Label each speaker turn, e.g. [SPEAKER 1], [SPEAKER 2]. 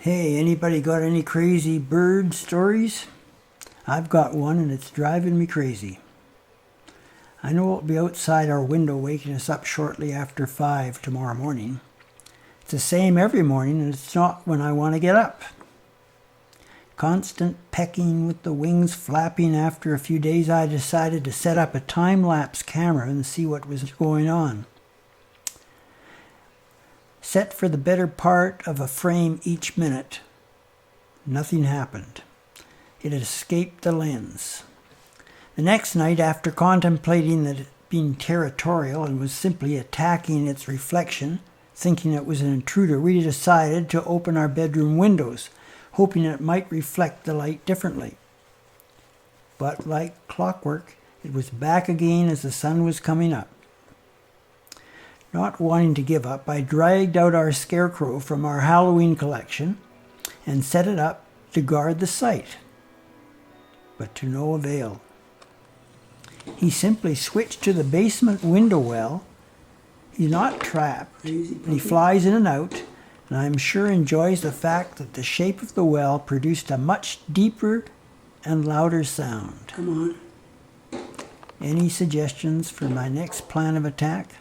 [SPEAKER 1] Hey, anybody got any crazy bird stories? I've got one and it's driving me crazy. I know it'll be outside our window waking us up shortly after 5 tomorrow morning. It's the same every morning and it's not when I want to get up. Constant pecking with the wings flapping. After a few days I decided to set up a time-lapse camera and see what was going on. Set for the better part of a frame each minute. Nothing happened. It had escaped the lens. The next night, after contemplating that it being territorial and was simply attacking its reflection, thinking it was an intruder, we decided to open our bedroom windows, hoping it might reflect the light differently. But like clockwork, it was back again as the sun was coming up. Not wanting to give up, I dragged out our scarecrow from our Halloween collection and set it up to guard the site. But to no avail. He simply switched to the basement window well. He's not trapped, and he flies in and out, and I'm sure enjoys the fact that the shape of the well produced a much deeper and louder sound.
[SPEAKER 2] Come on.
[SPEAKER 1] Any suggestions for my next plan of attack?